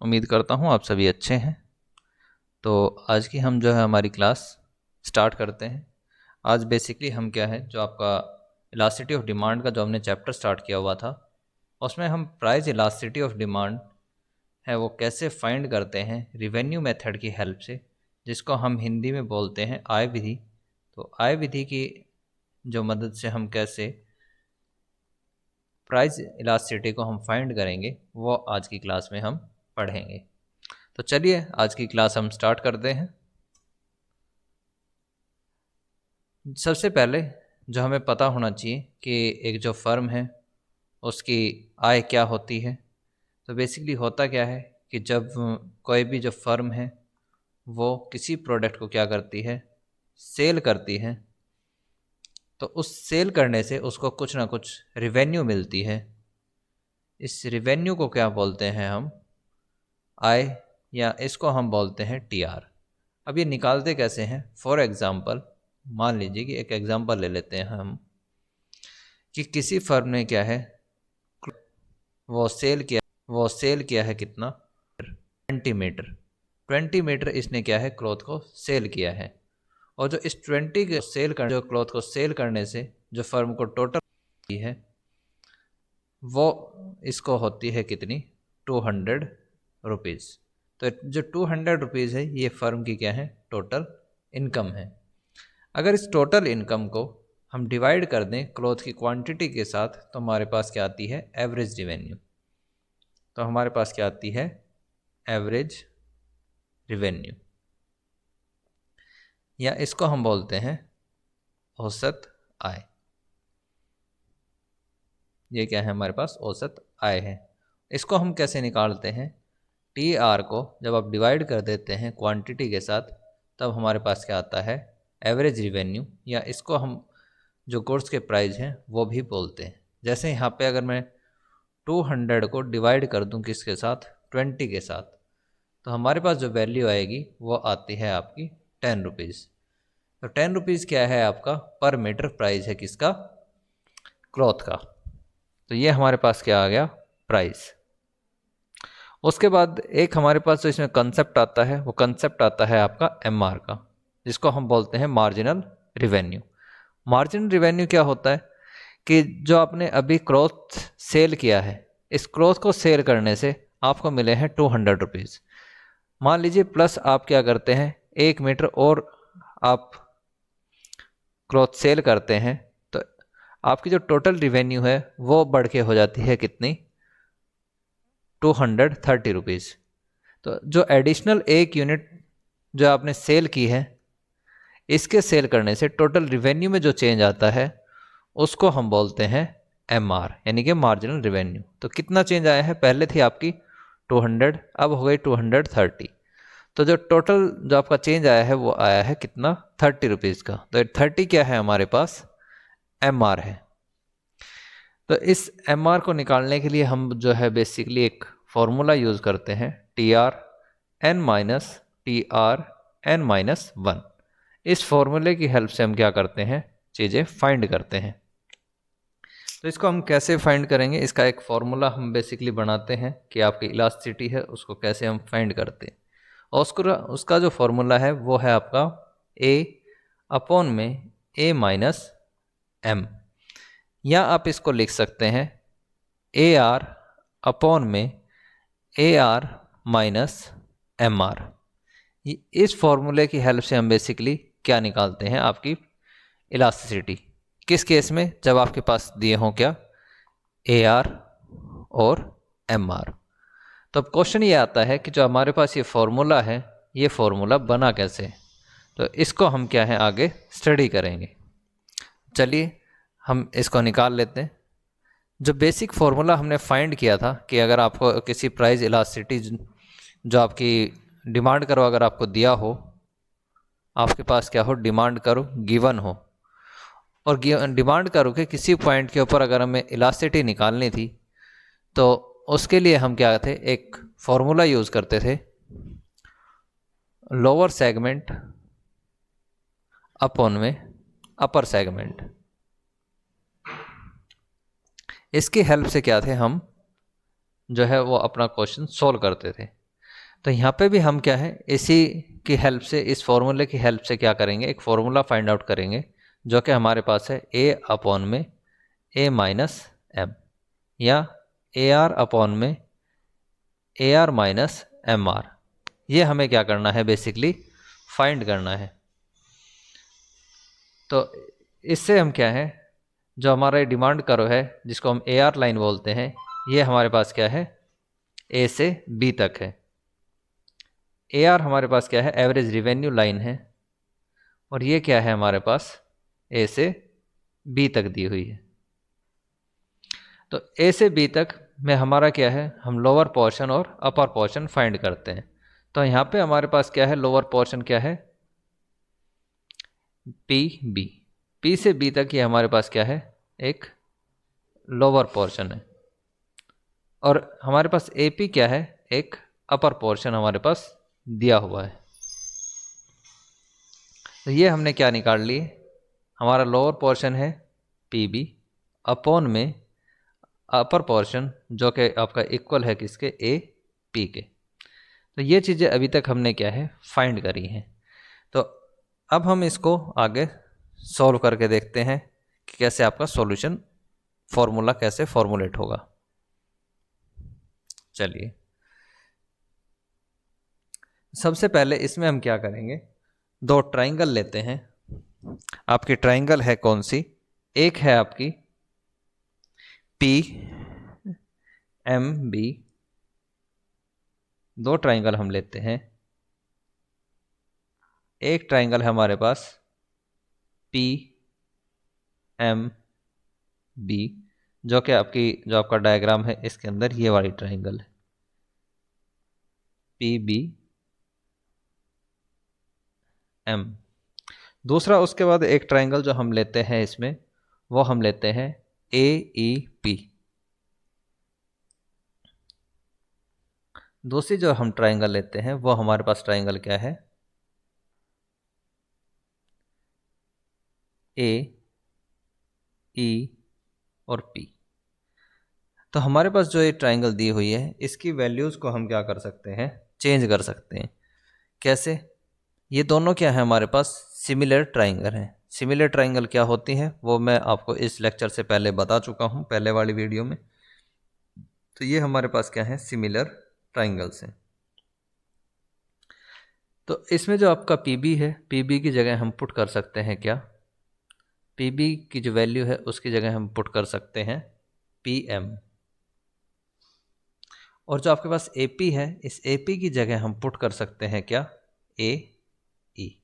उम्मीद करता हूँ आप सभी अच्छे हैं। तो आज की हम जो है हमारी क्लास स्टार्ट करते हैं। आज बेसिकली हम क्या है जो आपका इलास्टिसिटी ऑफ डिमांड का जो हमने चैप्टर स्टार्ट किया हुआ था, उसमें हम प्राइस इलास्टिसिटी ऑफ डिमांड है वो कैसे फाइंड करते हैं रिवेन्यू मेथड की हेल्प से, जिसको हम हिंदी में बोलते हैं आय विधि। तो आय विधि की जो मदद से हम कैसे प्राइस इलास्टिसिटी को हम फाइंड करेंगे वो आज की क्लास में हम पढ़ेंगे। तो चलिए आज की क्लास हम स्टार्ट करते हैं। सबसे पहले जो हमें पता होना चाहिए कि एक जो फर्म है उसकी आय क्या होती है। तो बेसिकली होता क्या है कि जब कोई भी जो फर्म है वो किसी प्रोडक्ट को क्या करती है, सेल करती है, तो उस सेल करने से उसको कुछ ना कुछ रिवेन्यू मिलती है। इस रिवेन्यू को क्या बोलते हैं हम, आय, या इसको हम बोलते हैं टीआर। अब ये निकालते कैसे हैं? फॉर एग्ज़ाम्पल मान लीजिए कि एक एग्ज़ाम्पल ले लेते हैं हम कि किसी फर्म ने क्या है वो सेल किया है कितना, 20 मीटर। 20 मीटर इसने क्या है क्लॉथ को सेल किया है। और जो इस 20 के सेल कर जो क्लॉथ को सेल करने से जो फर्म को टोटल है वो इसको होती है कितनी, 200 रुपीज़। तो जो 200 रुपीज़ है ये फर्म की क्या है, टोटल इनकम है। अगर इस टोटल इनकम को हम डिवाइड कर दें क्लॉथ की क्वांटिटी के साथ तो हमारे पास क्या आती है, एवरेज रिवेन्यू। तो हमारे पास क्या आती है, एवरेज रिवेन्यू, या इसको हम बोलते हैं औसत आय। ये क्या है, हमारे पास औसत आय है। इसको हम कैसे निकालते हैं, टी आर को जब आप डिवाइड कर देते हैं क्वांटिटी के साथ तब हमारे पास क्या आता है, एवरेज रिवेन्यू, या इसको हम जो गुड्स के प्राइस हैं वो भी बोलते हैं। जैसे यहाँ पे अगर मैं 200 को डिवाइड कर दूँ किसके साथ, 20 के साथ, तो हमारे पास जो वैल्यू आएगी वो आती है आपकी 10 रुपीज़। तो 10 रुपीज़ क्या है, आपका पर मीटर प्राइस है किसका, क्लॉथ का। तो ये हमारे पास क्या आ गया, प्राइस। उसके बाद एक हमारे पास जो इसमें कंसेप्ट आता है वो कंसेप्ट आता है आपका एमआर का, जिसको हम बोलते हैं मार्जिनल रिवेन्यू। मार्जिनल रिवेन्यू क्या होता है कि जो आपने अभी क्लॉथ सेल किया है, इस क्लॉथ को सेल करने से आपको मिले हैं 200 रुपीज़। मान लीजिए प्लस आप क्या करते हैं, 1 मीटर और आप क्लॉथ सेल करते हैं तो आपकी जो टोटल रिवेन्यू है वो बढ़ के हो जाती है कितनी, 230 रुपीज़। तो जो एडिशनल 1 यूनिट जो आपने सेल की है, इसके सेल करने से टोटल रिवेन्यू में जो चेंज आता है उसको हम बोलते हैं एमआर, यानी कि मार्जिनल रिवेन्यू। तो कितना चेंज आया है, पहले थी आपकी 200, अब हो गई 230। तो जो टोटल जो आपका चेंज आया है वो आया है कितना, 30 रुपीज़ का। तो 30 क्या है हमारे पास, एमआर है। तो इस एमआर को निकालने के लिए हम जो है बेसिकली एक फॉर्मूला यूज़ करते हैं, T R N minus T R N minus 1। इस फॉर्मूले की हेल्प से हम क्या करते हैं, चीज़ें फाइंड करते हैं। तो इसको हम कैसे फाइंड करेंगे, इसका एक फॉर्मूला हम बेसिकली बनाते हैं कि आपकी इलास्टिसिटी है उसको कैसे हम फाइंड करते हैं। और उसका जो फॉर्मूला है वो है आपका ए अपॉन में ए माइनस एम, या आप इसको लिख सकते हैं ए आर अपॉन में A R minus M R. इस फॉर्मूले की हेल्प से हम बेसिकली क्या निकालते हैं, आपकी इलास्टिसिटी। किस केस में, जब आपके पास दिए हों क्या, ए आर और एम आर। तो अब क्वेश्चन ये आता है कि जो हमारे पास ये फॉर्मूला है ये फॉर्मूला बना कैसे। तो इसको हम क्या है आगे स्टडी करेंगे। चलिए हम इसको निकाल लेते हैं। जो बेसिक फार्मूला हमने फाइंड किया था कि अगर आपको किसी प्राइस इलास्टिसिटी जो आपकी डिमांड करो, अगर आपको दिया हो, आपके पास क्या हो, डिमांड करो गिवन हो, और डिमांड करो कि किसी पॉइंट के ऊपर अगर हमें इलास्टिसिटी निकालनी थी तो उसके लिए हम क्या थे, एक फॉर्मूला यूज़ करते थे, लोअर सेगमेंट अपॉन में अपर सेगमेंट। इसकी हेल्प से क्या थे, हम जो है वो अपना क्वेश्चन सॉल्व करते थे। तो यहाँ पे भी हम क्या है, इसी की हेल्प से, इस फॉर्मूले की हेल्प से क्या करेंगे, एक फॉर्मूला फाइंड आउट करेंगे जो कि हमारे पास है ए अपॉन में ए माइनस एम, या ए आर अपॉन में A R minus M R. ये हमें क्या करना है, बेसिकली फाइंड करना है। तो इससे हम क्या है, जो हमारा डिमांड कर्व है जिसको हम ए आर लाइन बोलते हैं, ये हमारे पास क्या है, ए से बी तक है। ए आर हमारे पास क्या है, एवरेज रिवेन्यू लाइन है, और ये क्या है हमारे पास, ए से बी तक दी हुई है। तो ए से बी तक में हमारा क्या है, हम लोअर पोर्शन और अपर पोर्शन फाइंड करते हैं। तो यहाँ पे हमारे पास क्या है, लोअर पोर्शन क्या है, पी बी। पी से बी तक ये हमारे पास क्या है, एक लोअर पोर्शन है, और हमारे पास ए पी क्या है, एक अपर पोर्शन हमारे पास दिया हुआ है। तो ये हमने क्या निकाल लिए, हमारा लोअर पोर्शन है पी बी अपॉन में अपर पोर्शन जो कि आपका इक्वल है किसके, ए पी के। तो ये चीज़ें अभी तक हमने क्या है, फाइंड करी हैं। तो अब हम इसको आगे सॉल्व करके देखते हैं कि कैसे आपका सॉल्यूशन फॉर्मूला कैसे फॉर्मुलेट होगा। चलिए, सबसे पहले इसमें हम क्या करेंगे, दो ट्राइंगल लेते हैं। आपकी ट्राइंगल है कौन सी, एक है आपकी पी एम बी, दो ट्राइंगल हम लेते हैं। एक ट्राइंगल है हमारे पास पी एम बी, जो कि जो आपका डायग्राम है इसके अंदर ये वाली ट्राइंगल है, पी बी एम। दूसरा उसके बाद एक ट्राइंगल जो हम लेते हैं इसमें, वो हम लेते हैं ए ई पी। दूसरी जो हम ट्राइंगल लेते हैं वो हमारे पास ट्राइंगल क्या है, ए ई और पी। तो हमारे पास जो ये ट्राइंगल दी हुई है, इसकी वैल्यूज़ को हम क्या कर सकते हैं, चेंज कर सकते हैं। कैसे, ये दोनों क्या है हमारे पास, सिमिलर ट्राइंगल हैं। सिमिलर ट्राइंगल क्या होती हैं वो मैं आपको इस लेक्चर से पहले बता चुका हूँ, पहले वाली वीडियो में। तो ये हमारे पास क्या है, सिमिलर ट्राइंगल्स हैं। तो इसमें जो आपका पी है, पी की जगह हम पुट कर सकते हैं क्या, पी की जो वैल्यू है उसकी जगह हम पुट कर सकते हैं पी एम। और जो आपके पास ए है, इस ए की जगह हम पुट कर सकते हैं क्या, ए ई।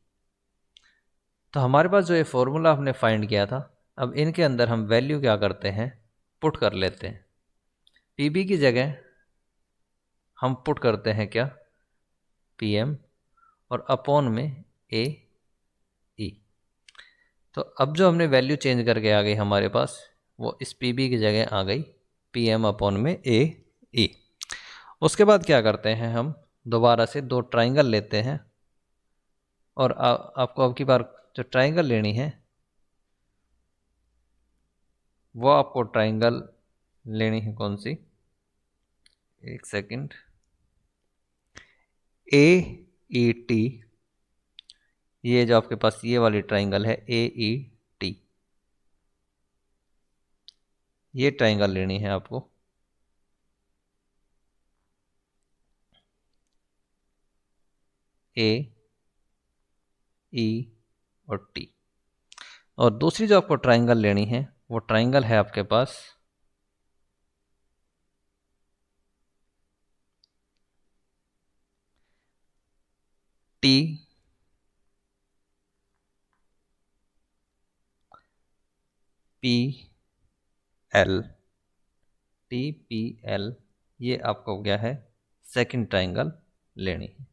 तो हमारे पास जो ये फॉर्मूला हमने फाइंड किया था, अब इनके अंदर हम वैल्यू क्या करते हैं, पुट कर लेते हैं। पी की जगह हम पुट करते हैं क्या, पी एम, और अपॉन में ए ई। तो अब जो हमने वैल्यू चेंज करके आ गई हमारे पास, वो इस पी की जगह आ गई पी एम अपॉन में ए ई। उसके बाद क्या करते हैं, हम दोबारा से दो ट्राइंगल लेते हैं, और आपको अब की बार जो ट्राइंगल लेनी है वो आपको ट्राइंगल लेनी है कौन सी, एक सेकंड, ए ई टी। ये जो आपके पास ये वाली ट्राइंगल है ए ई टी, ये ट्राइंगल लेनी है आपको। ए ई और टी। और दूसरी जो आपको ट्राइंगल लेनी है वो ट्राइंगल है आपके पास T P L, T P L. ये आपको क्या है, सेकंड ट्राइंगल लेनी है।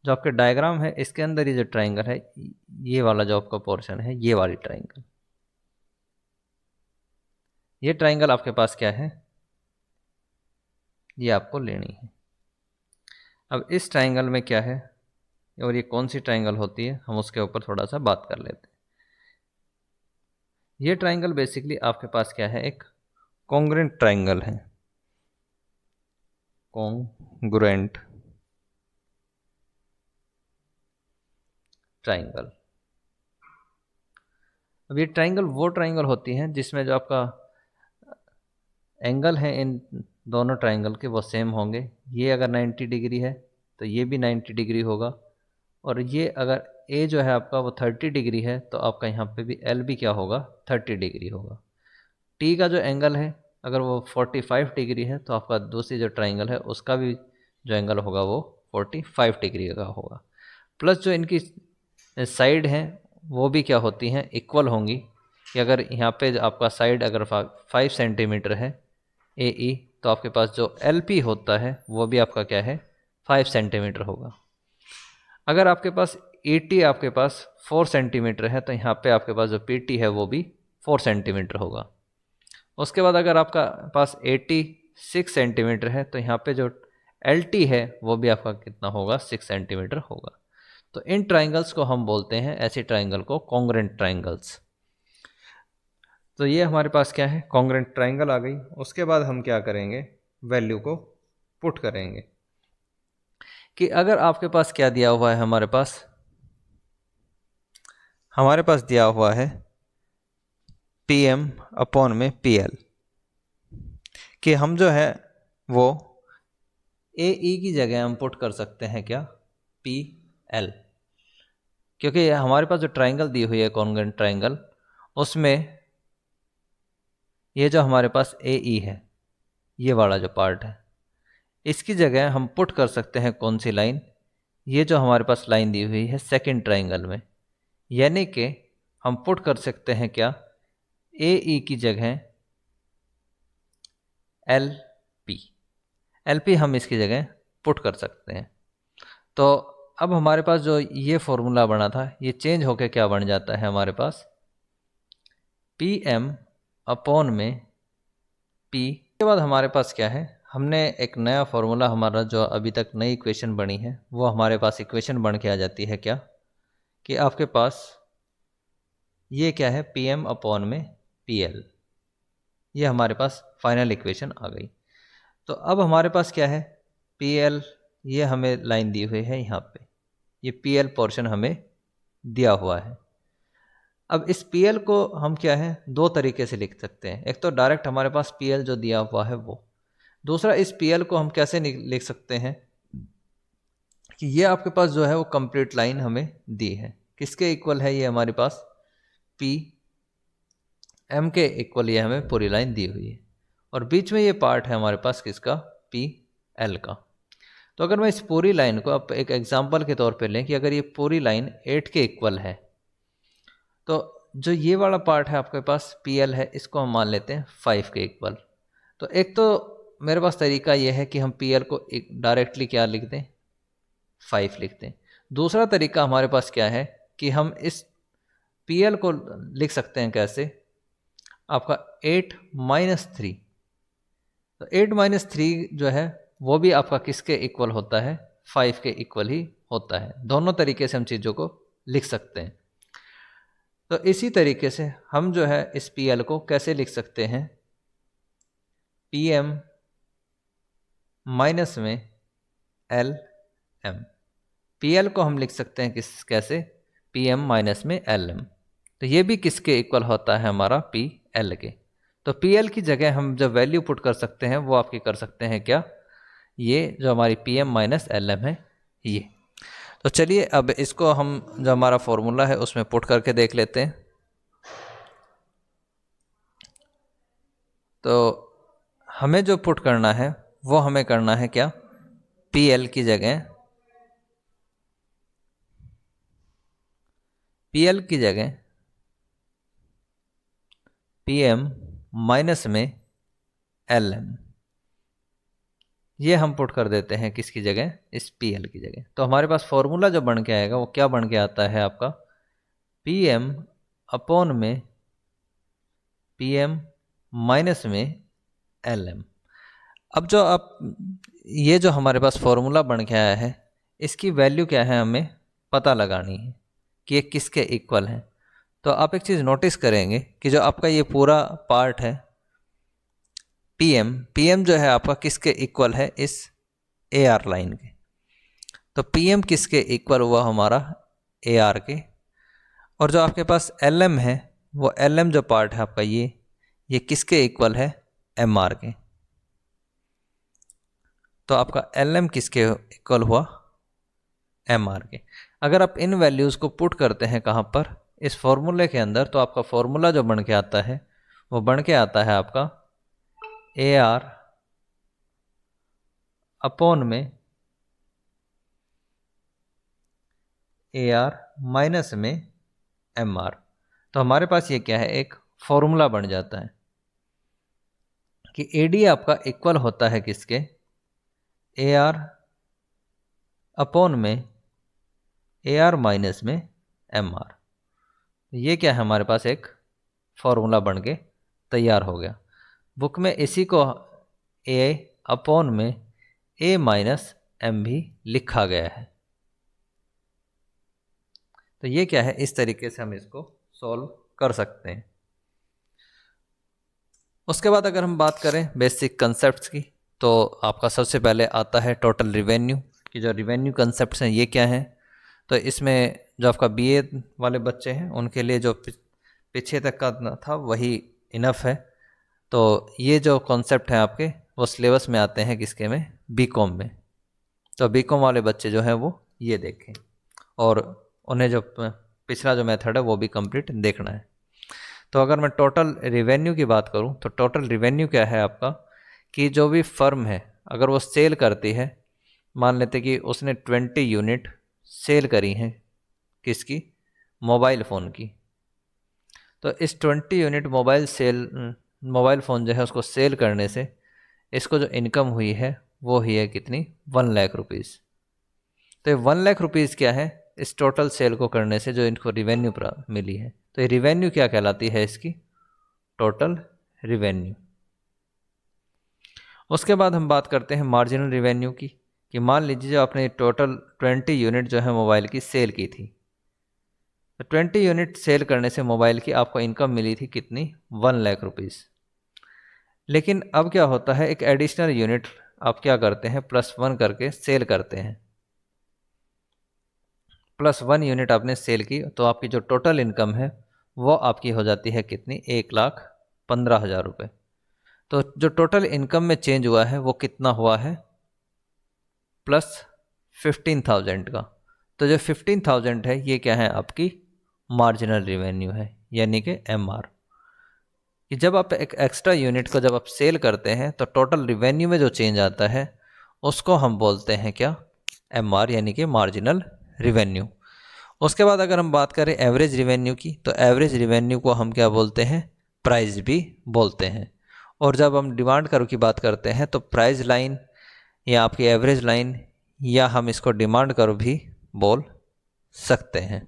जो आपके डायग्राम है इसके अंदर ये जो ट्राइंगल है, ये वाला जो आपका पोर्शन है, ये वाली ट्राइंगल, ये ट्राइंगल आपके पास क्या है, ये आपको लेनी है। अब इस ट्राइंगल में क्या है, और ये कौन सी ट्राइंगल होती है, हम उसके ऊपर थोड़ा सा बात कर लेते हैं। ये ट्राइंगल बेसिकली आपके पास क्या है, एक कॉन्ग्रुएंट ट्राइंगल है। Congruent triangle. अब ये ट्राइंगल वो ट्राइंगल होती हैं जिसमें जो आपका एंगल है इन दोनों ट्राइंगल के वो सेम होंगे। ये अगर 90 डिग्री है तो ये भी 90 डिग्री होगा, और ये अगर ए जो है आपका वो 30 डिग्री है तो आपका यहाँ पे भी एल भी क्या होगा, 30 डिग्री होगा। टी का जो एंगल है अगर वो 45 डिग्री है तो आपका दूसरी जो ट्राइंगल है उसका भी जो एंगल होगा वो 45 डिग्री का होगा। प्लस जो इनकी साइड हैं वो भी क्या होती हैं, इक्वल होंगी। कि अगर यहाँ पे आपका साइड अगर 5 सेंटीमीटर है ए ई, तो आपके पास जो एल पी होता है वो भी आपका क्या है, 5 सेंटीमीटर होगा। अगर आपके पास ए टी आपके पास 4 सेंटीमीटर है तो यहाँ पे आपके पास जो पी टी है वो भी 4 सेंटीमीटर होगा। उसके बाद अगर आपका पास 86 सेंटीमीटर है तो यहाँ पे जो एल टी है वो भी आपका कितना होगा, 6 सेंटीमीटर होगा। तो इन ट्राइंगल्स को हम बोलते हैं, ऐसे ट्राइंगल को कॉन्ग्रुएंट ट्राइंगल्स। तो ये हमारे पास क्या है, कॉन्ग्रुएंट ट्राइंगल आ गई। उसके बाद हम क्या करेंगे, वैल्यू को पुट करेंगे। कि अगर आपके पास क्या दिया हुआ है, हमारे पास दिया हुआ है पी एम अपॉन में पी एल, कि हम जो है वो ए ई की जगह हम पुट कर सकते हैं क्या, पी एल। क्योंकि हमारे पास जो ट्राइंगल दी हुई है कॉन्ग्रुएंट ट्राइंगल, उसमें ये जो हमारे पास ए ई है, ये वाला जो पार्ट है, इसकी जगह हम पुट कर सकते हैं कौन सी लाइन, ये जो हमारे पास लाइन दी हुई है सेकंड ट्राइंगल में। यानी कि हम पुट कर सकते हैं क्या, ए ई की जगह एल पी हम इसकी जगह पुट कर सकते हैं। तो अब हमारे पास जो ये फॉर्मूला बना था ये चेंज होके क्या बन जाता है, हमारे पास पी एम अपॉन में पी के बाद हमारे पास क्या है, हमने एक नया फॉर्मूला, हमारा जो अभी तक नई इक्वेशन बनी है वो हमारे पास इक्वेशन बन के आ जाती है क्या, कि आपके पास ये क्या है, पी एम अपॉन में पी एल। ये हमारे पास फाइनल इक्वेशन आ गई। तो अब हमारे पास क्या है, पी एल, ये हमें लाइन दी हुई है यहाँ पे, ये पी एल पोर्शन हमें दिया हुआ है। अब इस पी एल को हम क्या है, दो तरीके से लिख सकते हैं। एक तो डायरेक्ट हमारे पास पी एल जो दिया हुआ है वो, दूसरा इस पी एल को हम कैसे लिख सकते हैं कि ये आपके पास जो है वो कंप्लीट लाइन हमें दी है। किसके इक्वल है ये, हमारे पास पी एम के इक्वल ये हमें पूरी लाइन दी हुई है, और बीच में ये पार्ट है हमारे पास किसका, पी एल का। तो अगर मैं इस पूरी लाइन को आप एक एग्जांपल के तौर पे लें कि अगर ये पूरी लाइन 8 के इक्वल है, तो जो ये वाला पार्ट है आपके पास पी एल है, इसको हम मान लेते हैं 5 के इक्वल। तो एक तो मेरे पास तरीका ये है कि हम पी एल को एक डायरेक्टली क्या लिख दें, 5 लिख दें। दूसरा तरीका हमारे पास क्या है कि हम इस पी एल को लिख सकते हैं कैसे, आपका 8-3। तो 8-3 जो है वो भी आपका किसके इक्वल होता है, 5 के इक्वल ही होता है। दोनों तरीके से हम चीज़ों को लिख सकते हैं। तो इसी तरीके से हम जो है इस पी एल को कैसे लिख सकते हैं, पी एम माइनस में एल एम। पी एल को हम लिख सकते हैं कैसे, पी एम माइनस में एल एम। तो ये भी किसके इक्वल होता है, हमारा पी एल के। तो पी एल की जगह हम जो वैल्यू पुट कर सकते हैं वो आपकी कर सकते हैं क्या, ये जो हमारी P M minus L M है ये। तो चलिए अब इसको हम जो हमारा फॉर्मूला है उसमें पुट करके देख लेते हैं। तो हमें जो पुट करना है वो हमें करना है क्या, पी एल की जगह पी एम माइनस में एल एम, ये हम पुट कर देते हैं किसकी जगह, इस पी एल की जगह। तो हमारे पास फॉर्मूला जो बन के आएगा वो क्या बन के आता है आपका, पी एम अपॉन में पी एम माइनस में एल एम। अब जो आप ये जो हमारे पास फॉर्मूला बन के आया है इसकी वैल्यू क्या है, हमें पता लगानी है कि ये किसके इक्वल है। तो आप एक चीज़ नोटिस करेंगे कि जो आपका ये पूरा पार्ट है पी एम जो है आपका किसके इक्वल है, इस AR लाइन के। तो PM किसके इक्वल हुआ? हमारा AR के। और जो आपके पास LM है, वो LM जो पार्ट है आपका ये किसके इक्वल है? MR के। तो आपका LM किसके इक्वल हुआ? MR के। अगर आप इन वैल्यूज़ को पुट करते हैं कहाँ पर? इस फॉर्मूले के अंदर, तो आपका फॉर्मूला जो बन के आता है वो बन के आता है आपका AR अपॉन में AR माइनस में MR। तो हमारे पास ये क्या है? एक फॉर्मूला बन जाता है कि AD आपका इक्वल होता है किसके? AR अपॉन में AR माइनस में MR। ये क्या है? हमारे पास एक फॉर्मूला बन के तैयार हो गया। बुक में इसी को A अपॉन में A माइनस M भी लिखा गया है। तो ये क्या है? इस तरीके से हम इसको सॉल्व कर सकते हैं। उसके बाद अगर हम बात करें बेसिक कंसेप्ट्स की, तो आपका सबसे पहले आता है टोटल रिवेन्यू कि जो रिवेन्यू कंसेप्ट्स हैं ये क्या हैं। तो इसमें जो आपका BA वाले बच्चे हैं उनके लिए जो पीछे तक का था वही इनफ है। तो ये जो कॉन्सेप्ट हैं आपके वो सिलेबस में आते हैं किसके में? BCom में। तो BCom वाले बच्चे जो हैं वो ये देखें और उन्हें जो पिछला जो मेथड है वो भी कंप्लीट देखना है। तो अगर मैं टोटल रिवेन्यू की बात करूं तो टोटल रिवेन्यू क्या है आपका? कि जो भी फर्म है अगर वो सेल करती है, मान लेते कि उसने 20 यूनिट सेल करी हैं किसकी? मोबाइल फ़ोन की। तो इस 20 यूनिट मोबाइल फ़ोन जो है उसको सेल करने से इसको जो इनकम हुई है वो ही है कितनी? 1 लाख रुपीज़। तो ये 1 लाख रुपीज़ क्या है? इस टोटल सेल को करने से जो इनको रिवेन्यू मिली है। तो ये रिवेन्यू क्या कहलाती है? इसकी टोटल रिवेन्यू। उसके बाद हम बात करते हैं मार्जिनल रिवेन्यू की कि मान लीजिए जो आपने टोटल 20 यूनिट जो है मोबाइल की सेल की थी, तो 20 यूनिट सेल करने से मोबाइल की आपको इनकम मिली थी कितनी? 1 लाख रुपीज़। लेकिन अब क्या होता है? एक एडिशनल यूनिट आप क्या करते हैं? +1 करके सेल करते हैं। +1 यूनिट आपने सेल की तो आपकी जो टोटल इनकम है वो आपकी हो जाती है कितनी? 1,15,000 रुपये। तो जो टोटल इनकम में चेंज हुआ है वो कितना हुआ है? +15,000 का। तो जो 15,000 है ये क्या है? आपकी मार्जिनल रिवेन्यू है, यानी कि MR। कि जब आप एक एक्स्ट्रा यूनिट को जब आप सेल करते हैं तो टोटल रिवेन्यू में जो चेंज आता है उसको हम बोलते हैं क्या? MR, यानी कि मार्जिनल रिवेन्यू। उसके बाद अगर हम बात करें एवरेज रिवेन्यू की, तो एवरेज रिवेन्यू को हम क्या बोलते हैं? प्राइस भी बोलते हैं। और जब हम डिमांड कर्व की बात करते हैं तो प्राइस लाइन या आपकी एवरेज लाइन या हम इसको डिमांड कर्व भी बोल सकते हैं।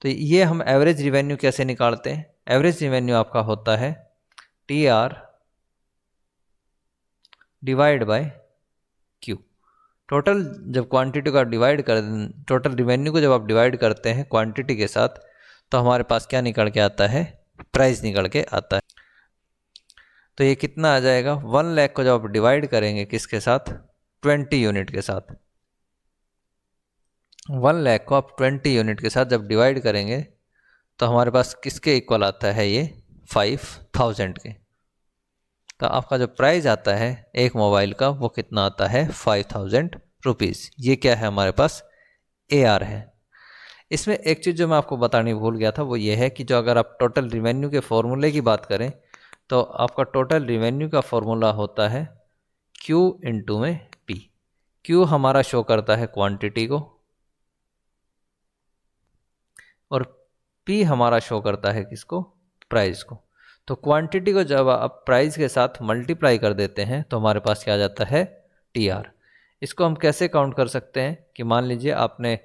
तो ये हम एवरेज रिवेन्यू कैसे निकालते हैं? एवरेज रिवेन्यू आपका होता है TR divide by Q। Total जब क्वांटिटी को आप टोटल रिवेन्यू को जब आप डिवाइड करते हैं क्वांटिटी के साथ तो हमारे पास क्या निकल के आता है? प्राइस निकल के आता है। तो ये कितना आ जाएगा? 1 लाख को जब आप डिवाइड करेंगे किसके साथ? 20 यूनिट के साथ। 1 लाख को आप 20 यूनिट के साथ जब डिवाइड करेंगे तो हमारे पास किसके इक्वल आता है? ये 5,000 के। तो आपका जो प्राइस आता है एक मोबाइल का वो कितना आता है? 5,000 रुपीज़। ये क्या है? हमारे पास AR है। इसमें एक चीज़ जो मैं आपको बतानी भूल गया था वो ये है कि जो अगर आप टोटल रिवेन्यू के फॉर्मूले की बात करें तो आपका टोटल रिवेन्यू का फॉर्मूला होता है Q इंटू में P। Q हमारा शो करता है क्वांटिटी को और P हमारा शो करता है किसको? प्राइस को। तो क्वांटिटी को जब आप प्राइस के साथ मल्टीप्लाई कर देते हैं तो हमारे पास क्या आ जाता है? TR। इसको हम कैसे काउंट कर सकते हैं कि मान लीजिए आपने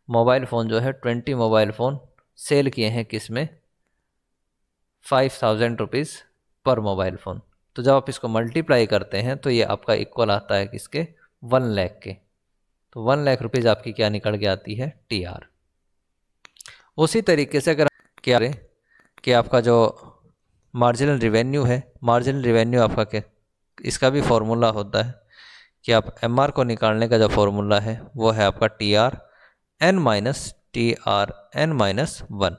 मोबाइल फ़ोन जो है 20 मोबाइल फ़ोन सेल किए हैं किस में? 5,000 रुपीज़ पर मोबाइल फ़ोन। तो जब आप इसको मल्टीप्लाई करते हैं तो ये आपका इक्वल आता है किसके? 1 लाख के। तो 1 लाख रुपीज़ आपकी क्या निकल के आती है? TR। उसी तरीके से अगर क्या करें कि आपका जो मार्जिनल रिवेन्यू है, मार्जिनल रिवेन्यू आपका क्या? इसका भी फॉर्मूला होता है कि आप एम आर को निकालने का जो फॉर्मूला है वो है आपका T R N minus one.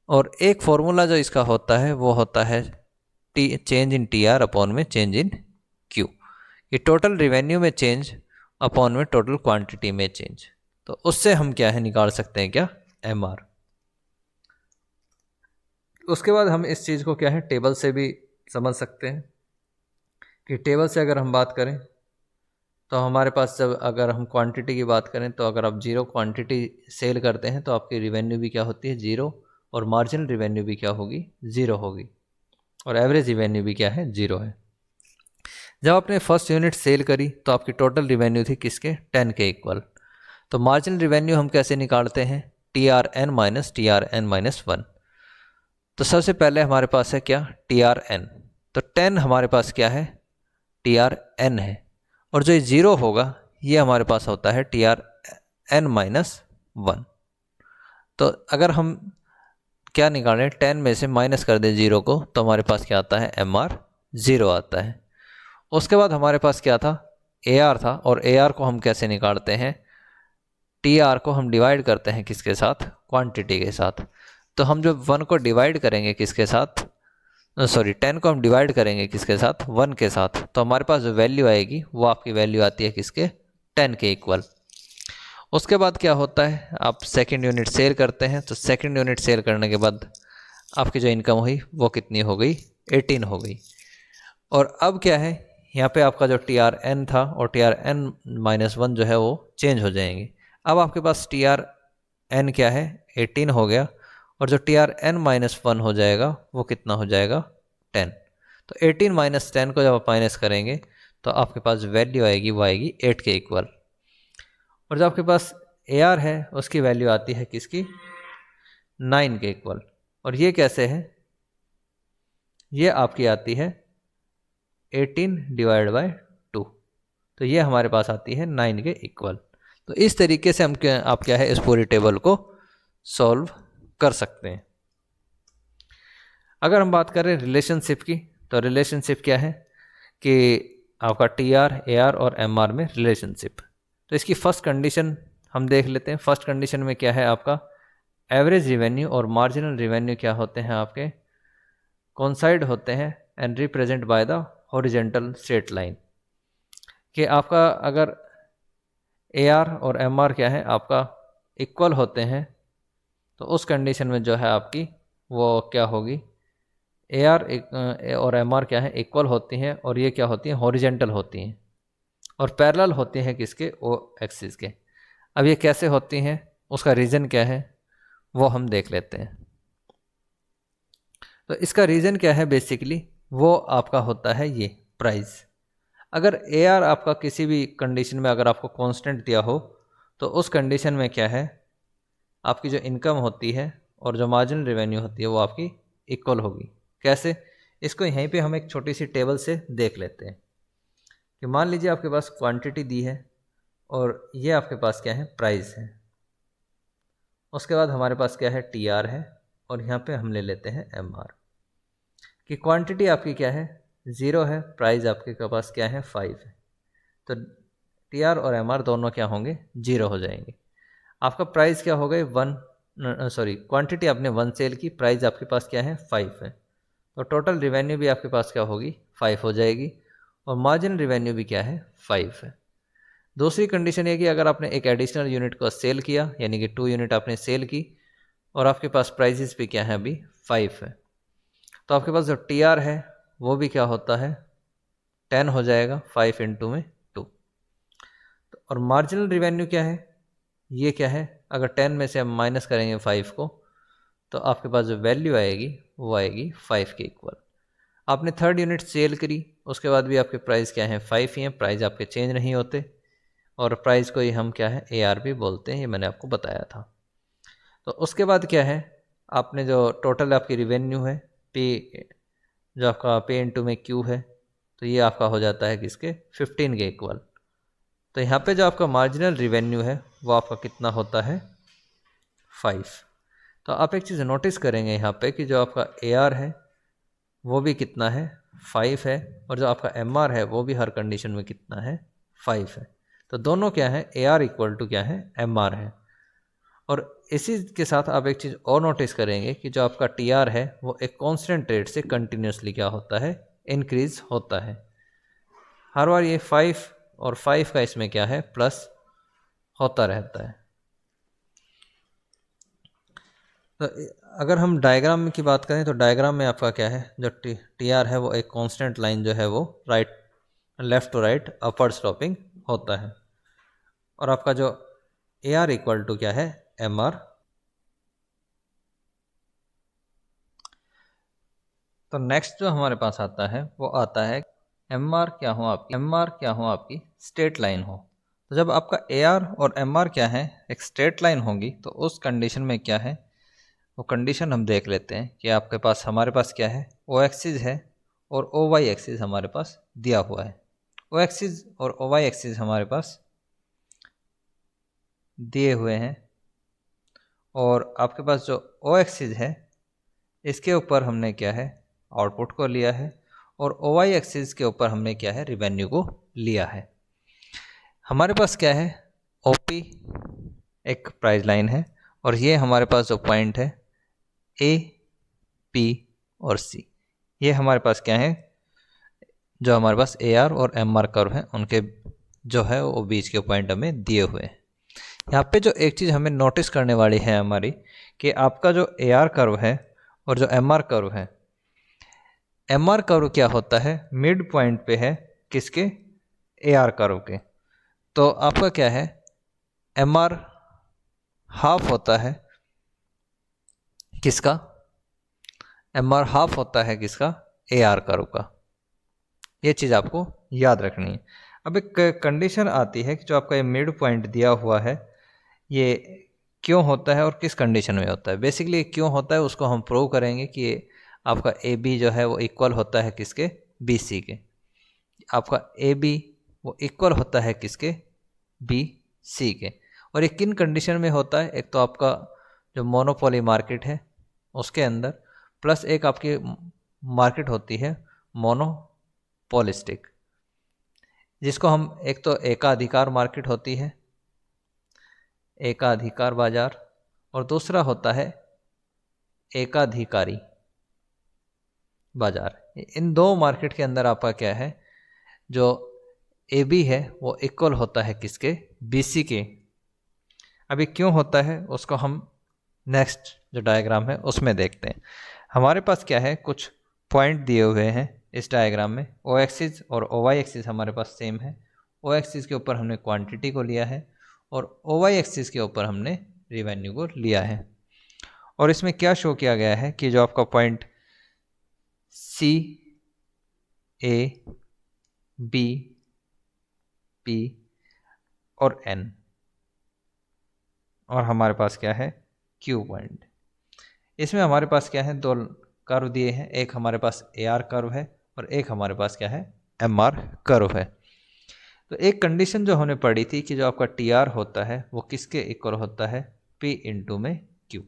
और एक फॉर्मूला जो इसका होता है वो होता है T change in T R upon में चेंज इन क्यू। ये टोटल रिवेन्यू में चेंज अपॉन में टोटल क्वांटिटी में चेंज। तो उससे हम क्या है निकाल सकते हैं क्या, एम आर। उसके बाद हम इस चीज़ को क्या है टेबल से भी समझ सकते हैं कि टेबल से अगर हम बात करें तो हमारे पास जब अगर हम क्वांटिटी की बात करें तो अगर आप जीरो क्वांटिटी सेल करते हैं तो आपकी रिवेन्यू भी क्या होती है जीरो, और मार्जिनल रिवेन्यू भी क्या होगी ज़ीरो होगी, और एवरेज रिवेन्यू भी क्या है ज़ीरो है। जब आपने फर्स्ट यूनिट सेल करी तो आपकी टोटल रिवेन्यू थी किसके 10 के इक्वल। तो मार्जिनल रिवेन्यू हम कैसे निकालते हैं, T R N minus one. तो सबसे पहले हमारे पास है क्या टी आर एन, तो 10 हमारे पास क्या है टी आर एन है, और जो ये ज़ीरो होगा ये हमारे पास होता है T R N minus one. तो अगर हम क्या निकालें 10 में से माइनस कर दें ज़ीरो को तो हमारे पास क्या आता है एम आर ज़ीरो आता है। उसके बाद हमारे पास क्या था ए आर था, और ए आर को हम कैसे निकालते हैं, टी आर को हम डिवाइड करते हैं किसके साथ क्वांटिटी के साथ। तो हम जो 1 को डिवाइड करेंगे किसके साथ, सॉरी 10 को हम डिवाइड करेंगे किसके साथ 1 के साथ, तो हमारे पास जो वैल्यू आएगी वो आपकी वैल्यू आती है किसके 10 के इक्वल। उसके बाद क्या होता है आप सेकंड यूनिट सेल करते हैं, तो सेकंड यूनिट सेल करने के बाद आपकी जो इनकम हुई वो कितनी हो गई 18 हो गई। और अब क्या है यहाँ पे आपका जो टी आर एन था और T R N minus one जो है वो चेंज हो जाएंगे। अब आपके पास टी आर एन क्या है 18 हो गया, और जो T R N minus one हो जाएगा वो कितना हो जाएगा 10। तो 18 माइनस 10 को जब आप माइनस करेंगे तो आपके पास वैल्यू आएगी वो आएगी 8 के इक्वल। और जो आपके पास ए आर है उसकी वैल्यू आती है किसकी 9 के इक्वल। और ये कैसे है, ये आपकी आती है 18 डिवाइड बाय 2, तो ये हमारे पास आती है 9 के इक्वल। तो इस तरीके से हम आप क्या है इस पूरी टेबल को सॉल्व कर सकते हैं। अगर हम बात करें रिलेशनशिप की, तो रिलेशनशिप क्या है कि आपका टी आर ए आर और एम आर में रिलेशनशिप। तो इसकी फर्स्ट कंडीशन हम देख लेते हैं। फर्स्ट कंडीशन में क्या है आपका एवरेज रिवेन्यू और मार्जिनल रिवेन्यू क्या होते हैं आपके कोइंसाइड होते हैं and represent by the horizontal straight line. कि आपका अगर ए आर और एम आर क्या है आपका इक्वल होते हैं तो उस कंडीशन में जो है आपकी वो क्या होगी ए आर और एम आर क्या है इक्वल होती हैं, और ये क्या होती हैं हॉरिजॉन्टल होती हैं और पैरेलल होती हैं किसके ओ एक्सिस के। अब ये कैसे होती हैं उसका रीज़न क्या है वो हम देख लेते हैं। तो इसका रीज़न क्या है बेसिकली वो आपका होता है ये प्राइस। अगर ए आर आपका किसी भी कंडीशन में अगर आपको कांस्टेंट दिया हो तो उस कंडीशन में क्या है आपकी जो इनकम होती है और जो मार्जिनल रेवेन्यू होती है वो आपकी इक्वल होगी। कैसे, इसको यहीं पे हम एक छोटी सी टेबल से देख लेते हैं कि मान लीजिए आपके पास क्वांटिटी दी है और ये आपके पास क्या है प्राइस है। उसके बाद हमारे पास क्या है टी आर है, और यहाँ पे हम ले लेते हैं एम आर। कि क्वांटिटी आपकी क्या है 0 है, प्राइस आपके के पास क्या है 5 है, तो टी आर और एम आर दोनों क्या होंगे 0 हो जाएंगे। आपका प्राइस क्या हो गए 1, सॉरी क्वांटिटी आपने 1 सेल की, प्राइस आपके पास क्या है 5 है, तो टोटल रिवेन्यू भी आपके पास क्या होगी 5 हो जाएगी, और मार्जिनल रिवेन्यू भी क्या है 5 है। दूसरी कंडीशन ये कि अगर आपने एक एडिशनल यूनिट को सेल किया यानी कि 2 यूनिट आपने सेल की और आपके पास प्राइसेस भी क्या है अभी 5 है, तो आपके पास जो टी आर है वो भी क्या होता है 10 हो जाएगा, 5 इंटू में 2। तो और मार्जिनल रिवेन्यू क्या है, ये क्या है अगर 10 में से हम माइनस करेंगे 5 को तो आपके पास जो वैल्यू आएगी वो आएगी 5 के इक्वल। आपने थर्ड यूनिट सेल करी उसके बाद भी आपके प्राइस क्या है 5 ही हैं, प्राइस आपके चेंज नहीं होते, और प्राइस को ही हम क्या है ए आर भी बोलते हैं, ये मैंने आपको बताया था। तो उसके बाद क्या है आपने जो टोटल आपकी रिवेन्यू है पे, जो आपका पे इनटू में क्यू है, तो ये आपका हो जाता है किसके 15 के इक्वल। तो यहाँ पे जो आपका मार्जिनल रिवेन्यू है वो आपका कितना होता है 5। तो आप एक चीज़ नोटिस करेंगे यहाँ पे कि जो आपका ए आर है वो भी कितना है 5 है, और जो आपका एम आर है वो भी हर कंडीशन में कितना है 5 है। तो दोनों क्या है, AR इक्वल टू क्या है, MR है। और इसी के साथ आप एक चीज़ और नोटिस करेंगे कि जो आपका TR है वो एक कांस्टेंट रेट से कंटिन्यूसली क्या होता है, इंक्रीज होता है। हर बार ये 5 और 5 का इसमें क्या है, प्लस होता रहता है। तो अगर हम डायग्राम की बात करें तो डायग्राम में आपका क्या है, जो TR है वो एक कांस्टेंट लाइन जो है वो left to right upward sloping होता है। और आपका जो AR इक्वल टू क्या है, MR। तो नेक्स्ट जो हमारे पास आता है वो आता है MR क्या हो आपकी स्ट्रेट लाइन हो। तो जब आपका AR और MR क्या है, एक स्ट्रेट लाइन होगी, तो उस कंडीशन में क्या है, वो कंडीशन हम देख लेते हैं कि आपके पास हमारे पास क्या है, O एक्सिस है और OY एक्सिस हमारे पास दिया हुआ है। O एक्सिस और OY एक्सिस हमारे पास दिए हुए हैं और आपके पास जो O एक्सिस है इसके ऊपर हमने क्या है, आउटपुट को लिया है और OY एक्सिस के ऊपर हमने क्या है, रिवेन्यू को लिया है। हमारे पास क्या है, OP एक प्राइस लाइन है और ये हमारे पास जो पॉइंट है A, P और C, ये हमारे पास क्या है, जो हमारे पास AR और MR कर्व है उनके जो है वो बीच के पॉइंट हमें दिए हुए हैं। यहाँ पे जो एक चीज़ हमें नोटिस करने वाली है हमारी, कि आपका जो AR कर्व है और जो MR कर्व है, MR कर्व क्या होता है, मिड पॉइंट पे है किसके, AR कर्व के। तो आपका क्या है, MR हाफ होता है किसका, MR हाफ होता है किसका, AR कर्व का। ये चीज़ आपको याद रखनी है। अब एक कंडीशन आती है कि जो आपका ये मिड पॉइंट दिया हुआ है ये क्यों होता है और किस कंडीशन में होता है। बेसिकली क्यों होता है उसको हम प्रूव करेंगे कि आपका AB जो है वो इक्वल होता है किसके, BC के। आपका AB वो इक्वल होता है किसके, BC के। और ये किन कंडीशन में होता है, एक तो आपका जो मोनोपोली मार्केट है उसके अंदर, प्लस एक आपकी मार्केट होती है मोनोपोलिस्टिक, जिसको हम एक तो एकाधिकार मार्केट होती है, एकाधिकार बाजार, और दूसरा होता है एकाधिकारी बाजार। इन दो मार्केट के अंदर आपका क्या है, जो AB है वो इक्वल होता है किसके, BC के। अभी क्यों होता है उसको हम नेक्स्ट जो डायग्राम है उसमें देखते हैं। हमारे पास क्या है, कुछ पॉइंट दिए हुए हैं इस डायग्राम में। O एक्सिस और OY एक्सिस हमारे पास सेम है। O एक्सिस के ऊपर हमने क्वांटिटी को लिया है और OY एक्सिस के ऊपर हमने रिवेन्यू को लिया है। और इसमें क्या शो किया गया है कि जो आपका point C, A, B, P और N, और हमारे पास क्या है Q पॉइंट। इसमें हमारे पास क्या है, दो कर्व दिए हैं, एक हमारे पास AR कर्व है और एक हमारे पास क्या है, MR कर्व है। तो एक कंडीशन जो हमने पढ़ी थी कि जो आपका TR होता है वो किसके इक्वल होता है, P इंटू में Q।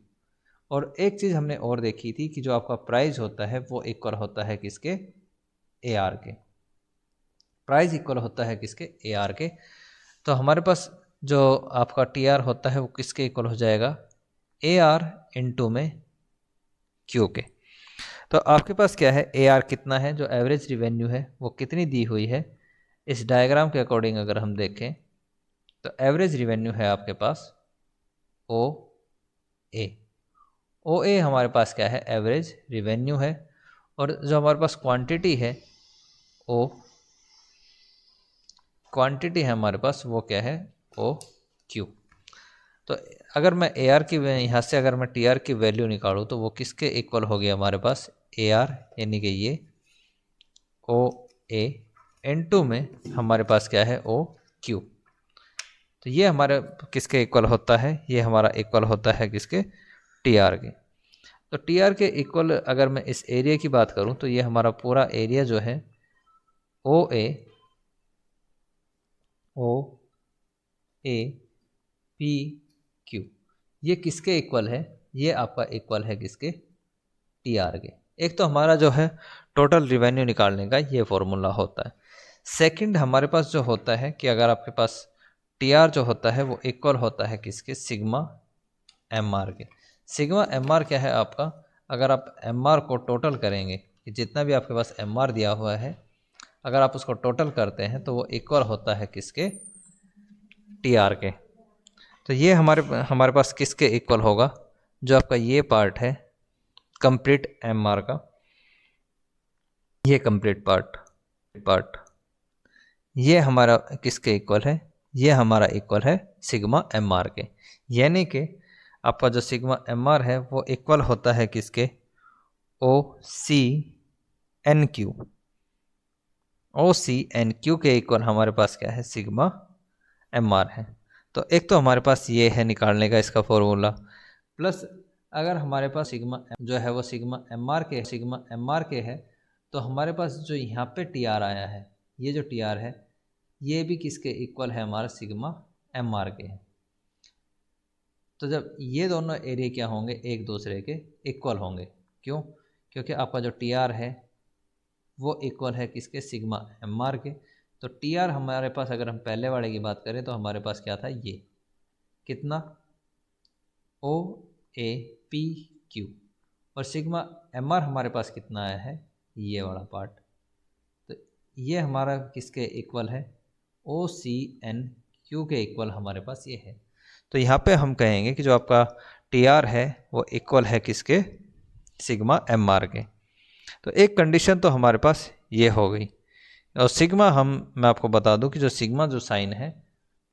और एक चीज़ हमने और देखी थी कि जो आपका प्राइस होता है वो इक्वल होता है किसके, AR के। प्राइस इक्वल होता है किसके, AR के। तो हमारे पास जो आपका TR होता है वो किसके इक्वल हो जाएगा, AR इंटू में Q के। तो आपके पास क्या है, AR कितना है, जो एवरेज रिवेन्यू है वो कितनी दी हुई है। इस डायग्राम के अकॉर्डिंग अगर हम देखें तो एवरेज रिवेन्यू है आपके पास OA। OA हमारे पास क्या है, एवरेज रिवेन्यू है। और जो हमारे पास क्वांटिटी है O, क्वांटिटी है हमारे पास वो क्या है, OQ। तो अगर मैं AR की यहाँ से अगर मैं TR की वैल्यू निकालूँ तो वो किसके इक्वल हो गया हमारे पास, AR, यानी कि ये OA N2 में हमारे पास क्या है, OQ। तो ये हमारे किसके इक्वल होता है, ये हमारा इक्वल होता है किसके, TR के। तो TR के इक्वल अगर मैं इस एरिया की बात करूं तो ये हमारा पूरा एरिया जो है OA PQ, ये किसके इक्वल है, ये आपका इक्वल है किसके, TR के। एक तो हमारा जो है टोटल रिवेन्यू निकालने का ये फॉर्मूला होता है। सेकंड हमारे पास जो होता है कि अगर आपके पास टी आर जो होता है वो इक्वल होता है किसके, सिग्मा एम आर के। सिग्मा एम आर क्या है आपका, अगर आप एम आर को टोटल करेंगे कि जितना भी आपके पास एम आर दिया हुआ है, अगर आप उसको टोटल करते हैं तो वो इक्वल होता है किसके, टी आर के। तो ये हमारे पास किसके इक्वल होगा, जो आपका ये पार्ट है कंप्लीट एम आर का, ये कंप्लीट पार्ट ये हमारा किसके इक्वल है, ये हमारा इक्वल है सिग्मा एम आर के। यानी कि आपका जो सिग्मा एम आर है वो इक्वल होता है किसके, ओ सी एन क्यू। ओ सी एन क्यू के इक्वल हमारे पास क्या है, सिग्मा एम आर है। तो एक तो हमारे पास ये है निकालने का इसका फॉर्मूला, प्लस अगर हमारे पास सिग्मा जो है वो सिग्मा एम आर के है, तो हमारे पास जो यहाँ पे टी आर आया है, ये जो टी आर है ये भी किसके इक्वल है, हमारा सिग्मा एम आर के है। तो जब ये दोनों एरिया क्या होंगे, एक दूसरे के इक्वल होंगे। क्यों, क्योंकि आपका जो टी आर है वो इक्वल है किसके, सिग्मा एम आर के। तो टी आर हमारे पास, अगर हम पहले वाले की बात करें तो हमारे पास क्या था, ये कितना, ओ ए पी क्यू, और सिग्मा एम आर हमारे पास कितना आया है, ये वाला पार्ट। तो ये हमारा किसके इक्वल है, ओ सी एन क्यू के इक्वल हमारे पास ये है। तो यहाँ पे हम कहेंगे कि जो आपका टी आर है वो इक्वल है किसके, सिग्मा एम आर के। तो एक कंडीशन तो हमारे पास ये हो गई। और सिग्मा मैं आपको बता दूं कि जो सिग्मा जो साइन है,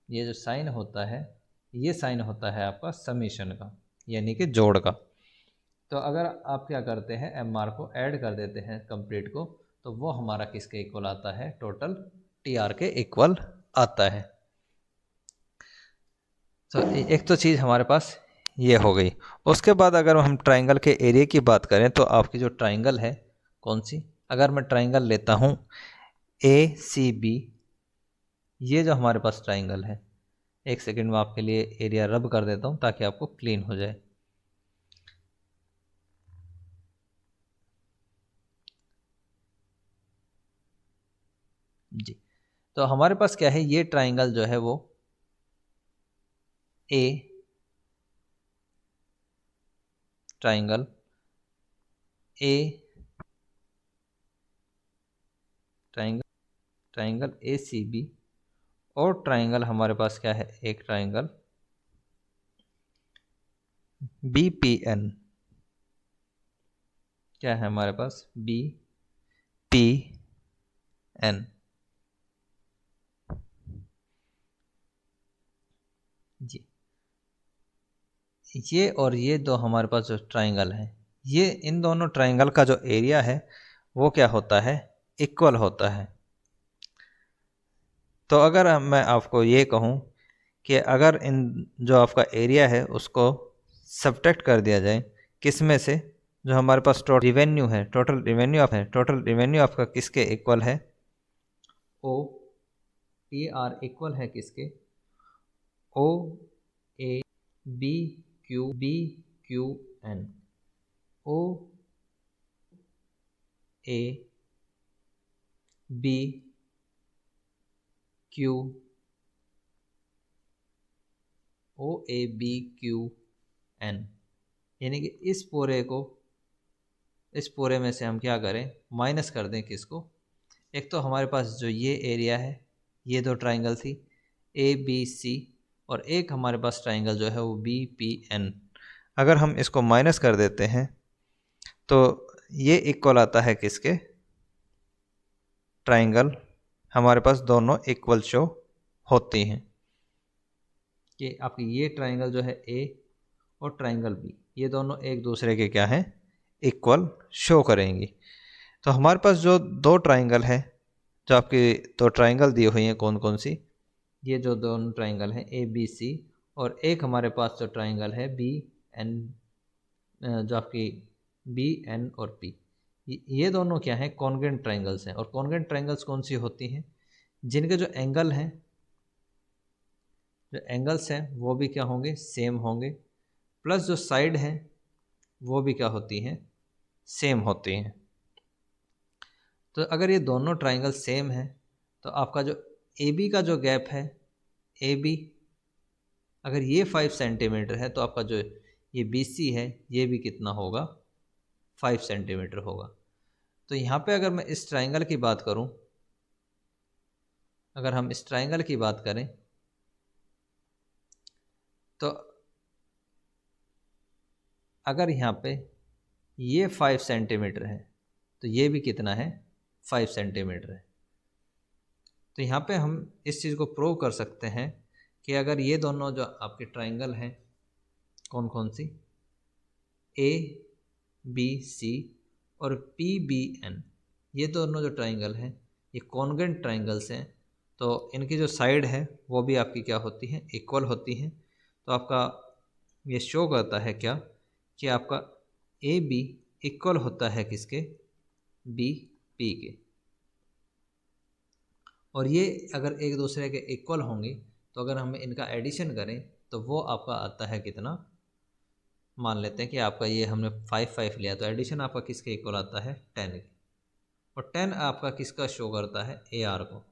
ये जो साइन होता है, ये साइन होता है आपका समीशन का, यानी कि जोड़ का। तो अगर आप क्या करते हैं, एम आर को ऐड कर देते हैं कंप्लीट को, तो वो हमारा किसके इक्वल आता है, टोटल टी आर के इक्वल आता है। तो एक तो चीज़ हमारे पास ये हो गई। उसके बाद अगर हम ट्राइंगल के एरिया की बात करें तो आपकी जो ट्राइंगल है कौन सी, अगर मैं ट्राइंगल लेता हूँ ए सी बी, ये जो हमारे पास ट्राइंगल है, एक सेकंड में आपके लिए एरिया रब कर देता हूँ ताकि आपको क्लीन हो जाए। जी, तो हमारे पास क्या है, ये ट्राइंगल जो है वो A triangle A triangle A C B, और ट्राइंगल हमारे पास क्या है, एक ट्राइंगल बी पी एन, क्या है हमारे पास, बी पी एन। जी, ये और ये दो हमारे पास जो ट्राइंगल है, ये इन दोनों ट्राइंगल का जो एरिया है वो क्या होता है, इक्वल होता है। तो अगर मैं आपको ये कहूँ कि अगर इन जो आपका एरिया है उसको सब्ट्रैक्ट कर दिया जाए किस में से, जो हमारे पास टोटल रिवेन्यू आपका किसके इक्वल है, ओ टी आर इक्वल है किसके, O A B Q N, O A B Q, O A B Q N. यानी कि इस पूरे में से हम क्या करें, माइनस कर दें किसको, एक तो हमारे पास जो ये एरिया है, ये दो ट्राइंगल थी ए बी सी, और एक हमारे पास ट्राइंगल जो है वो बी पी एन। अगर हम इसको माइनस कर देते हैं तो ये इक्वल आता है किसके, ट्राइंगल हमारे पास दोनों इक्वल शो होती हैं, कि आपकी ये ट्राइंगल जो है ए और ट्राइंगल बी, ये दोनों एक दूसरे के क्या हैं, इक्वल शो करेंगी। तो हमारे पास जो दो ट्राइंगल है, जो आपकी दो ट्राइंगल दी हुई हैं कौन कौन सी, ये जो दोनों ट्राइंगल हैं ए बी सी, और एक हमारे पास जो ट्राइंगल है बी एन, जो आपकी बी एन और पी, ये दोनों क्या हैं, कॉन्ग्रेंट ट्राइंगल्स हैं। और कॉन्ग्रेंट ट्राइंगल्स कौन सी होती हैं, जिनके जो एंगल्स हैं वो भी क्या होंगे, सेम होंगे, प्लस जो साइड हैं वो भी क्या होती हैं, सेम होती हैं। तो अगर ये दोनों ट्राइंगल सेम हैं तो आपका जो ए बी का जो गैप है, ए बी अगर ये 5 सेंटीमीटर है तो आपका जो ये बी सी है ये भी कितना होगा, 5 सेंटीमीटर होगा। तो यहाँ पे अगर मैं इस ट्राइंगल की बात करूँ, अगर हम इस ट्राइंगल की बात करें तो अगर यहाँ पे ये 5 सेंटीमीटर है तो ये भी कितना है, 5 सेंटीमीटर है। तो यहाँ पे हम इस चीज़ को प्रूव कर सकते हैं कि अगर ये दोनों जो आपके ट्राइंगल हैं, कौन कौन सी, ए बी सी और पी बी एन, ये दोनों जो ट्राइंगल हैं ये कॉन्ग्रुएंट ट्राइंगल्स हैं, तो इनकी जो साइड है वो भी आपकी क्या होती है, इक्वल होती हैं। तो आपका ये शो करता है क्या कि आपका ए बी इक्वल होता है किसके, बी पी के। और ये अगर एक दूसरे के इक्वल होंगी तो अगर हम इनका एडिशन करें तो वो आपका आता है कितना, मान लेते हैं कि आपका ये हमने 5 लिया तो एडिशन आपका किसके इक्वल आता है, 10 के। और 10 आपका किसका शो करता है, ए आर को।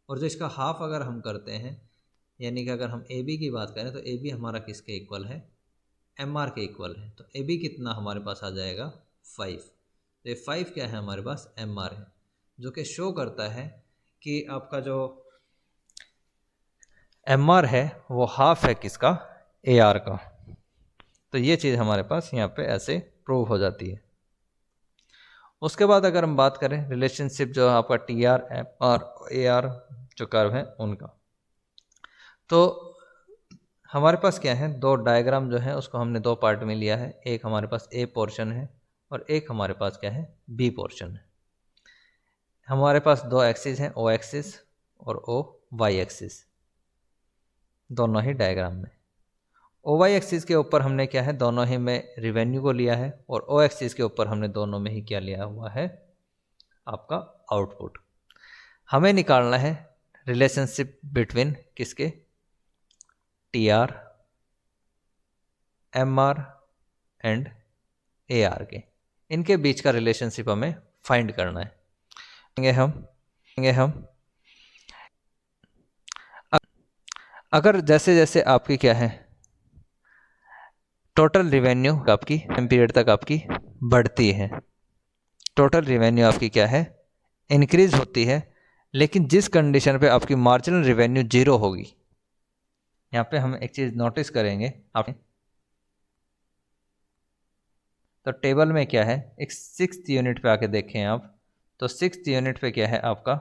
और जो इसका हाफ अगर हम करते हैं, यानी कि अगर हम ए बी की बात करें तो ए बी हमारा किसके इक्वल है, एम आर के इक्वल है। तो ए बी कितना हमारे पास आ जाएगा, 5। तो ये 5 क्या है हमारे पास, एम आर है, जो कि शो करता है कि आपका जो एम आर है वो हाफ है किसका, ए आर का। तो ये चीज़ हमारे पास यहाँ पे ऐसे प्रूव हो जाती है। उसके बाद अगर हम बात करें रिलेशनशिप जो आपका T R M R A R जो कर्व है उनका, तो हमारे पास क्या है, दो डायग्राम जो है उसको हमने दो पार्ट में लिया है। एक हमारे पास ए पोर्शन है और एक हमारे पास क्या है, बी पोर्शन है। हमारे पास दो एक्सिस हैं, ओ एक्सिस और ओ वाई एक्सिस, दोनों ही डायग्राम में। ओ वाई एक्सिस के ऊपर हमने क्या है, दोनों ही में रिवेन्यू को लिया है, और ओ एक्सिस के ऊपर हमने दोनों में ही क्या लिया हुआ है, आपका आउटपुट। हमें निकालना है रिलेशनशिप बिटवीन किसके, T R M R and A R के, इनके बीच का रिलेशनशिप हमें फाइंड करना है। हम अगर जैसे जैसे आपकी क्या है टोटल रिवेन्यू आपकी पीरियड तक आपकी बढ़ती है, टोटल रिवेन्यू आपकी क्या है, इंक्रीज होती है, लेकिन जिस कंडीशन पे आपकी मार्जिनल रिवेन्यू 0 होगी। यहाँ पे हम एक चीज़ नोटिस करेंगे आप, तो टेबल में क्या है, एक 6th यूनिट पे आके देखें आप, तो 6th यूनिट पे क्या है आपका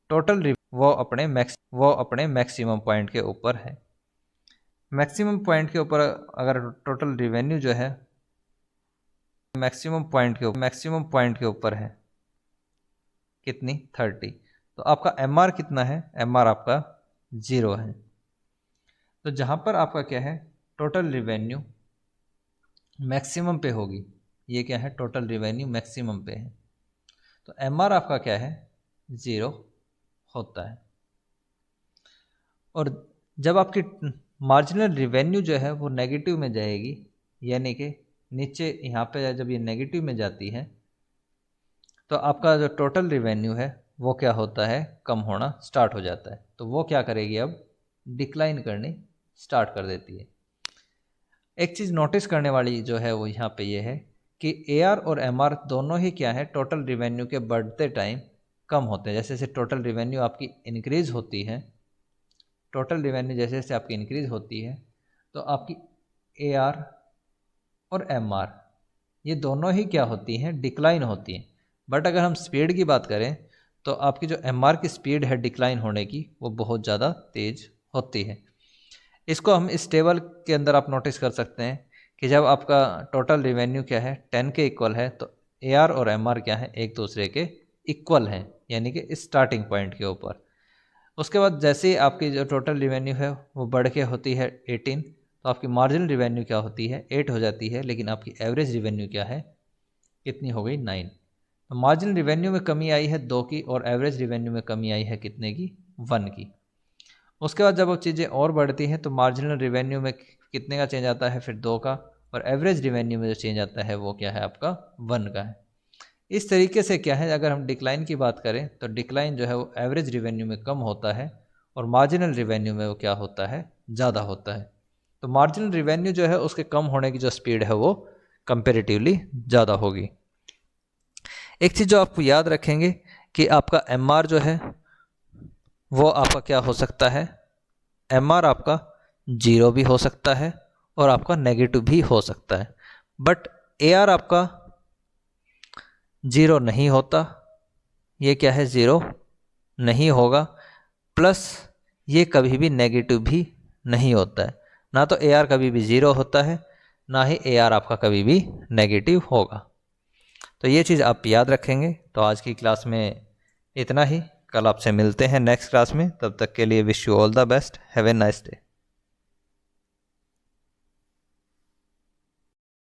टोटल वो अपने मैक्सिमम पॉइंट के ऊपर है। मैक्सिमम पॉइंट के ऊपर अगर टोटल रिवेन्यू जो है मैक्सिमम पॉइंट के ऊपर है कितनी, 30, तो आपका एम आर कितना है, एम आर आपका 0 है। तो जहाँ पर आपका क्या है टोटल रिवेन्यू मैक्सिमम पे होगी, ये क्या है टोटल रिवेन्यू मैक्सिमम पे है, तो एम आर आपका क्या है, 0 होता है। और जब आपकी मार्जिनल रिवेन्यू जो है वो नेगेटिव में जाएगी, यानी कि नीचे यहाँ पे जब ये नेगेटिव में जाती है तो आपका जो टोटल रिवेन्यू है वो क्या होता है, कम होना स्टार्ट हो जाता है। तो वो क्या करेगी, अब डिक्लाइन करनी स्टार्ट कर देती है। एक चीज़ नोटिस करने वाली जो है वो यहाँ पे ये है कि ए आर और एम आर दोनों ही क्या है टोटल रिवेन्यू के बढ़ते टाइम कम होते हैं। जैसे जैसे टोटल रिवेन्यू आपकी इंक्रीज होती है, टोटल रिवेन्यू जैसे जैसे आपकी इंक्रीज होती है तो आपकी ए आर और एम आर ये दोनों ही क्या होती हैं, डिक्लाइन होती हैं। बट अगर हम स्पीड की बात करें तो आपकी जो एम आर की स्पीड है डिक्लाइन होने की वो बहुत ज़्यादा तेज़ होती है। इसको हम इस टेबल के अंदर आप नोटिस कर सकते हैं कि जब आपका टोटल रिवेन्यू क्या है 10 के इक्वल है तो ए आर और एम आर क्या है, एक दूसरे के इक्वल हैं, यानी कि स्टार्टिंग पॉइंट के ऊपर। उसके बाद जैसे ही आपकी जो टोटल रिवेन्यू है वो बढ़ के होती है 18, तो आपकी मार्जिनल रिवेन्यू क्या होती है, 8 हो जाती है, लेकिन आपकी एवरेज रिवेन्यू क्या है, कितनी हो गई, 9। तो मार्जिनल रिवेन्यू में कमी आई है 2 की और एवरेज रिवेन्यू में कमी आई है कितने की, 1 की। उसके बाद जब वो चीज़ें और बढ़ती हैं तो मार्जिनल रिवेन्यू में कितने का चेंज आता है, फिर 2 का, और एवरेज रिवेन्यू में जो चेंज आता है वो क्या है आपका 1 का है। इस तरीके से क्या है, अगर हम डिक्लाइन की बात करें तो डिक्लाइन जो है वो एवरेज रिवेन्यू में कम होता है और मार्जिनल रिवेन्यू में वो क्या होता है, ज़्यादा होता है। तो मार्जिनल रिवेन्यू जो है उसके कम होने की जो स्पीड है वो कंपेरेटिवली ज़्यादा होगी। एक चीज़ जो आपको याद रखेंगे कि आपका MR जो है वो आपका क्या हो सकता है, MR आपका 0 भी हो सकता है और आपका नेगेटिव भी हो सकता है, बट AR आपका 0 नहीं होता, ये क्या है 0 नहीं होगा, प्लस ये कभी भी नेगेटिव भी नहीं होता है। ना तो AR कभी भी 0 होता है, ना ही AR आपका कभी भी नेगेटिव होगा। तो ये चीज़ आप याद रखेंगे। तो आज की क्लास में इतना ही, कल आपसे मिलते हैं नेक्स्ट क्लास में। तब तक के लिए wish you all the best, have a nice day.